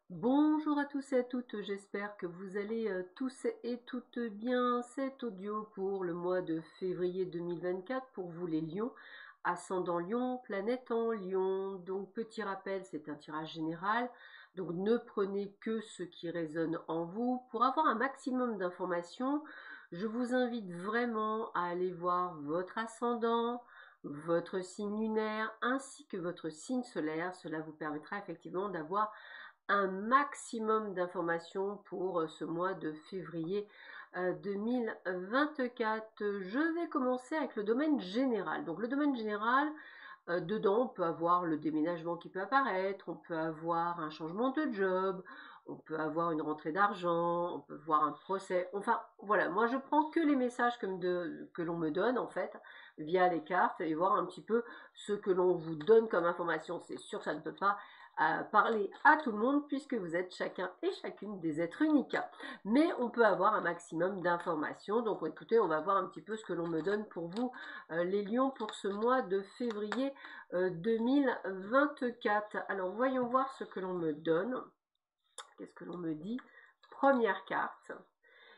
Bonjour à tous et à toutes, j'espère que vous allez tous et toutes bien. Cet audio pour le mois de février 2024 pour vous les lions, ascendant lion, planète en lion. Donc petit rappel, c'est un tirage général, donc ne prenez que ce qui résonne en vous. Pour avoir un maximum d'informations, je vous invite vraiment à aller voir votre ascendant, votre signe lunaire ainsi que votre signe solaire. Cela vous permettra effectivement d'avoir un maximum d'informations pour ce mois de février 2024. Je vais commencer avec le domaine général. Donc le domaine général, dedans, on peut avoir le déménagement qui peut apparaître, on peut avoir un changement de job, on peut avoir une rentrée d'argent, on peut voir un procès. Enfin, voilà, moi je prends que les messages que l'on me donne en fait via les cartes et voir un petit peu ce que l'on vous donne comme information. C'est sûr que ça ne peut pas parler à tout le monde puisque vous êtes chacun et chacune des êtres uniques. Mais on peut avoir un maximum d'informations. Donc écoutez, on va voir un petit peu ce que l'on me donne pour vous, les lions, pour ce mois de février 2024. Alors voyons voir ce que l'on me donne. Qu'est-ce que l'on me dit? Première carte.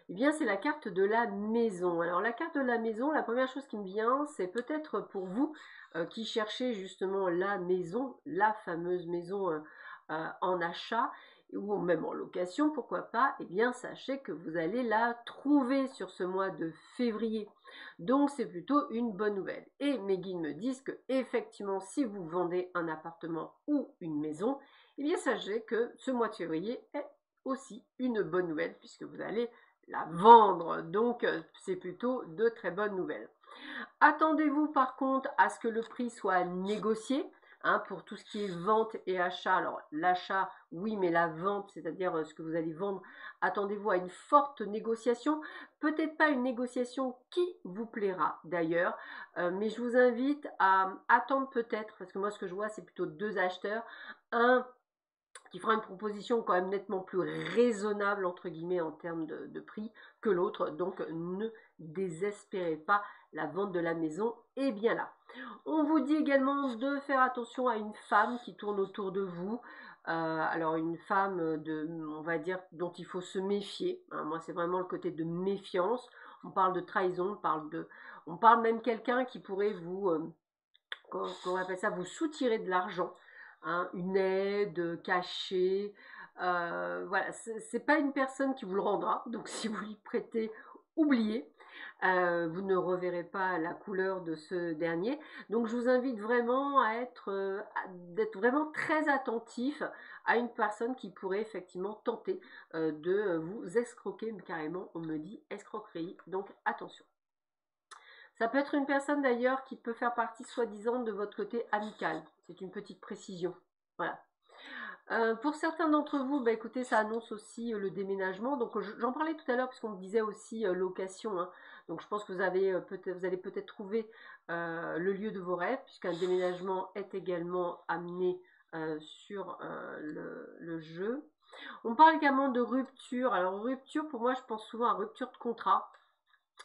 Eh bien, c'est la carte de la maison. Alors, la carte de la maison, la première chose qui me vient, c'est peut-être pour vous qui cherchez justement la maison, la fameuse maison en achat ou même en location, pourquoi pas. Eh bien, sachez que vous allez la trouver sur ce mois de février. Donc, c'est plutôt une bonne nouvelle. Et mes guides me disent que, effectivement, si vous vendez un appartement ou une maison, eh bien, sachez que ce mois de février est aussi une bonne nouvelle puisque vous allez la vendre. Donc, c'est plutôt de très bonnes nouvelles. Attendez-vous par contre à ce que le prix soit négocié. Hein, pour tout ce qui est vente et achat. Alors l'achat, oui, mais la vente, c'est-à-dire ce que vous allez vendre, attendez-vous à une forte négociation. Peut-être pas une négociation qui vous plaira d'ailleurs, mais je vous invite à attendre peut-être, parce que moi ce que je vois, c'est plutôt deux acheteurs. Un qui fera une proposition quand même nettement plus raisonnable entre guillemets en termes de prix que l'autre. Donc ne désespérez pas, la vente de la maison est bien là. On vous dit également de faire attention à une femme qui tourne autour de vous. Alors une femme on va dire, dont il faut se méfier. Hein, moi c'est vraiment le côté de méfiance. On parle de trahison, on parle même quelqu'un qui pourrait vous, comment on appelle ça, vous soutirer de l'argent, hein, une aide cachée. Voilà, c'est pas une personne qui vous le rendra, donc si vous lui prêtez, oubliez. Vous ne reverrez pas la couleur de ce dernier. Donc je vous invite vraiment à d'être vraiment très attentif à une personne qui pourrait effectivement tenter de vous escroquer, carrément on me dit escroquerie, donc attention. Ça peut être une personne d'ailleurs qui peut faire partie soi-disant de votre côté amical. C'est une petite précision. Voilà. Pour certains d'entre vous, bah, écoutez, ça annonce aussi le déménagement. Donc j'en parlais tout à l'heure puisqu'on me disait aussi location. Hein. Donc je pense que vous allez peut-être trouver le lieu de vos rêves puisqu'un déménagement est également amené sur le jeu. On parle également de rupture. Alors rupture, pour moi, je pense souvent à rupture de contrat.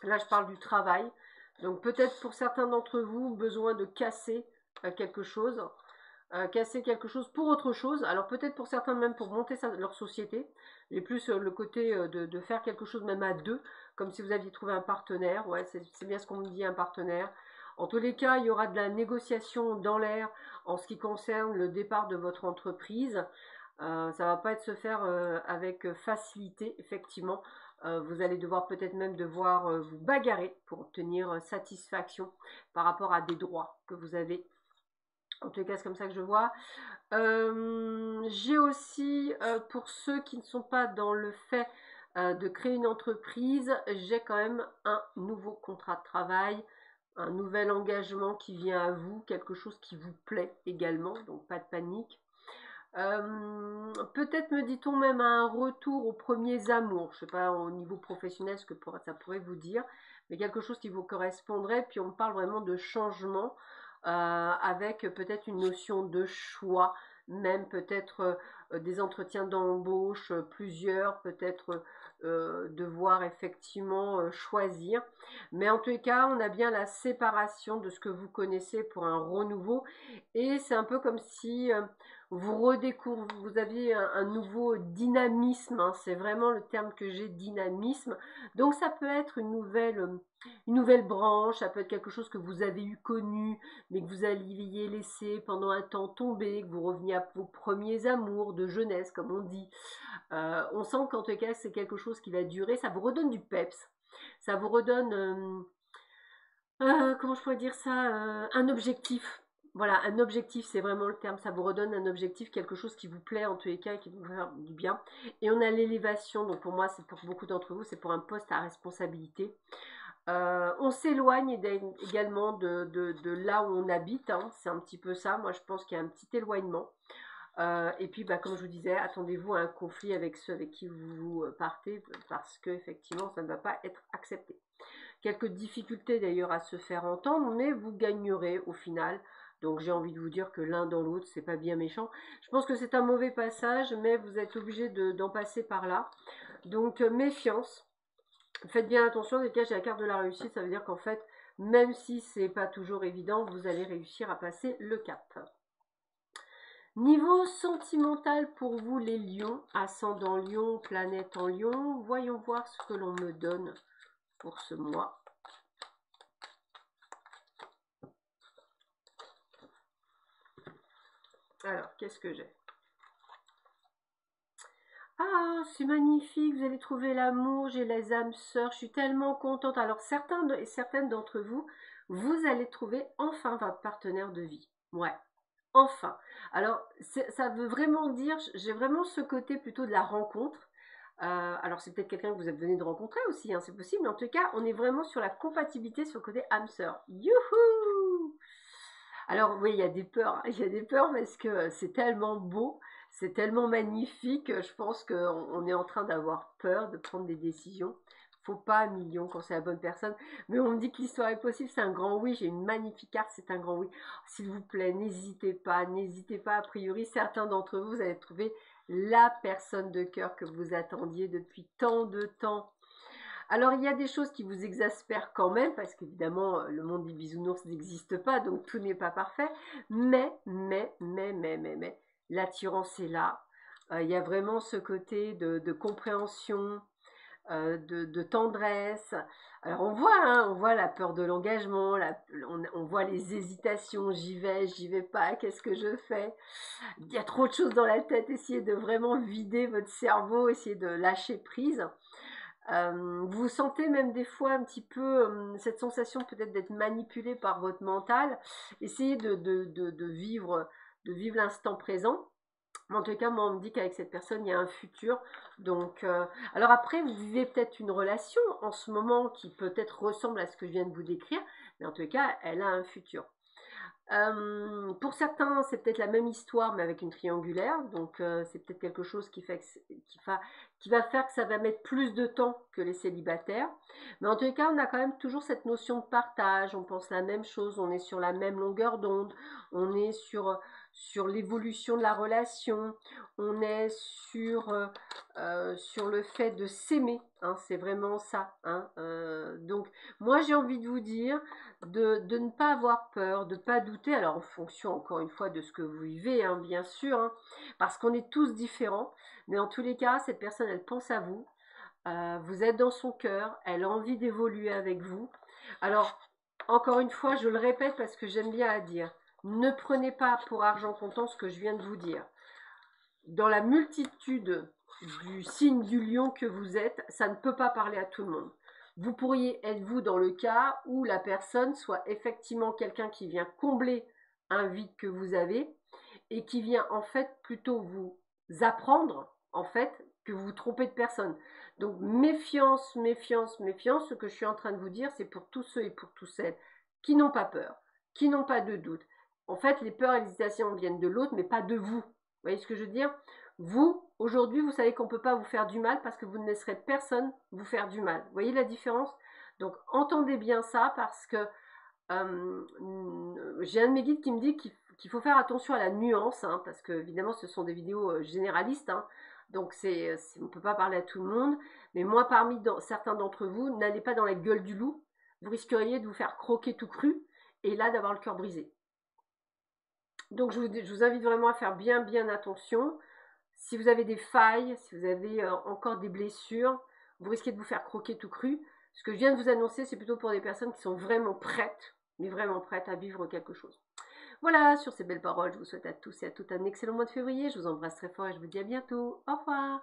Là, je parle du travail. Donc peut-être pour certains d'entre vous, besoin de casser quelque chose pour autre chose. Alors peut-être pour certains même pour monter leur société. Et plus le côté de faire quelque chose même à deux, comme si vous aviez trouvé un partenaire. Ouais, c'est bien ce qu'on me dit, un partenaire. En tous les cas, il y aura de la négociation dans l'air en ce qui concerne le départ de votre entreprise. Ça va pas être se faire avec facilité, effectivement. Vous allez peut-être même devoir vous bagarrer pour obtenir satisfaction par rapport à des droits que vous avez. En tout cas, c'est comme ça que je vois. J'ai aussi, pour ceux qui ne sont pas dans le fait de créer une entreprise, j'ai quand même un nouveau contrat de travail, un nouvel engagement qui vient à vous, quelque chose qui vous plaît également, donc pas de panique. Peut-être me dit-on même un retour aux premiers amours, je ne sais pas au niveau professionnel ce que ça pourrait vous dire, mais quelque chose qui vous correspondrait, puis on parle vraiment de changement avec peut-être une notion de choix, même peut-être des entretiens d'embauche, plusieurs, peut-être devoir effectivement choisir. Mais en tout cas, on a bien la séparation de ce que vous connaissez pour un renouveau, et c'est un peu comme si vous redécouvrez, vous aviez un nouveau dynamisme, hein, c'est vraiment le terme que j'ai, dynamisme. Donc ça peut être une nouvelle branche, ça peut être quelque chose que vous avez eu connu, mais que vous aviez laissé pendant un temps tomber, que vous reveniez à vos premiers amours de jeunesse, comme on dit. On sent qu'en tout cas, c'est quelque chose qui va durer, ça vous redonne du peps, ça vous redonne, comment je pourrais dire ça, un objectif. Voilà, un objectif, c'est vraiment le terme, ça vous redonne un objectif, quelque chose qui vous plaît en tous les cas et qui vous faire du bien. Et on a l'élévation, donc pour moi, c'est pour beaucoup d'entre vous, c'est pour un poste à responsabilité. On s'éloigne également de là où on habite, hein, c'est un petit peu ça, moi je pense qu'il y a un petit éloignement. Et puis, bah, comme je vous disais, attendez-vous à un conflit avec ceux avec qui vous partez, parce que effectivement, ça ne va pas être accepté. Quelques difficultés d'ailleurs à se faire entendre, mais vous gagnerez au final. Donc j'ai envie de vous dire que l'un dans l'autre, c'est pas bien méchant. Je pense que c'est un mauvais passage, mais vous êtes obligé d'en passer par là. Donc méfiance. Faites bien attention, dès que j'ai la carte de la réussite, ça veut dire qu'en fait, même si c'est pas toujours évident, vous allez réussir à passer le cap. Niveau sentimental pour vous les lions, ascendant lion, planète en lion, voyons voir ce que l'on me donne pour ce mois. Alors, qu'est-ce que j'ai? Ah, c'est magnifique, vous allez trouver l'amour, j'ai les âmes sœurs, je suis tellement contente. Alors, certaines d'entre vous, vous allez trouver enfin votre partenaire de vie. Ouais, enfin. Alors, ça veut vraiment dire, j'ai vraiment ce côté plutôt de la rencontre. Alors, c'est peut-être quelqu'un que vous venez de rencontrer aussi, hein, c'est possible, mais en tout cas, on est vraiment sur la compatibilité sur le côté âme sœur. Youhou! Alors oui, il y a des peurs, hein, il y a des peurs parce que c'est tellement beau, c'est tellement magnifique, je pense qu'on est en train d'avoir peur de prendre des décisions. Faut pas un million quand c'est la bonne personne. Mais on me dit que l'histoire est possible, c'est un grand oui, j'ai une magnifique carte, c'est un grand oui. S'il vous plaît, n'hésitez pas, n'hésitez pas. A priori, certains d'entre vous, vous allez trouver la personne de cœur que vous attendiez depuis tant de temps. Alors, il y a des choses qui vous exaspèrent quand même, parce qu'évidemment, le monde des bisounours n'existe pas, donc tout n'est pas parfait. Mais, l'attirance est là. Il y a vraiment ce côté de compréhension, de tendresse. Alors, on voit la peur de l'engagement, on voit les hésitations, j'y vais pas, qu'est-ce que je fais? Il y a trop de choses dans la tête, essayez de vraiment vider votre cerveau, essayez de lâcher prise. Vous sentez même des fois un petit peu cette sensation peut-être d'être manipulé par votre mental. Essayez de vivre l'instant présent. Mais en tout cas, moi, on me dit qu'avec cette personne, il y a un futur. Donc, alors après, vous vivez peut-être une relation en ce moment qui peut-être ressemble à ce que je viens de vous décrire. Mais en tout cas, elle a un futur. Pour certains, c'est peut-être la même histoire, mais avec une triangulaire. Donc, c'est peut-être quelque chose qui va faire que ça va mettre plus de temps que les célibataires. Mais en tous les cas, on a quand même toujours cette notion de partage. On pense la même chose, on est sur la même longueur d'onde, on est sur l'évolution de la relation, on est sur le fait de s'aimer. Hein, c'est vraiment ça. Hein, donc, moi, j'ai envie de vous dire de ne pas avoir peur, de ne pas douter, alors en fonction encore une fois de ce que vous vivez, hein, bien sûr, hein, parce qu'on est tous différents, mais en tous les cas, cette personne, elle pense à vous, vous êtes dans son cœur, elle a envie d'évoluer avec vous. Alors, encore une fois, je le répète parce que j'aime bien à dire, ne prenez pas pour argent comptant ce que je viens de vous dire. Dans la multitude du signe du lion que vous êtes, ça ne peut pas parler à tout le monde. Vous pourriez être vous dans le cas où la personne soit effectivement quelqu'un qui vient combler un vide que vous avez et qui vient en fait plutôt vous apprendre en fait que vous vous trompez de personne. Donc méfiance, méfiance, méfiance. Ce que je suis en train de vous dire, c'est pour tous ceux et pour toutes celles qui n'ont pas peur, qui n'ont pas de doute. En fait, les peurs et les hésitations viennent de l'autre, mais pas de vous. Vous voyez ce que je veux dire? Vous, aujourd'hui, vous savez qu'on ne peut pas vous faire du mal parce que vous ne laisserez personne vous faire du mal. Vous voyez la différence? Donc, entendez bien ça parce que j'ai un de mes guides qui me dit qu'il faut faire attention à la nuance, hein, parce que évidemment, ce sont des vidéos généralistes, hein, donc on ne peut pas parler à tout le monde. Mais moi, certains d'entre vous, n'allez pas dans la gueule du loup. Vous risqueriez de vous faire croquer tout cru et là, d'avoir le cœur brisé. Donc, je vous invite vraiment à faire bien attention. Si vous avez des failles, si vous avez encore des blessures, vous risquez de vous faire croquer tout cru. Ce que je viens de vous annoncer, c'est plutôt pour des personnes qui sont vraiment prêtes, mais vraiment prêtes à vivre quelque chose. Voilà, sur ces belles paroles, je vous souhaite à tous et à toutes un excellent mois de février. Je vous embrasse très fort et je vous dis à bientôt. Au revoir.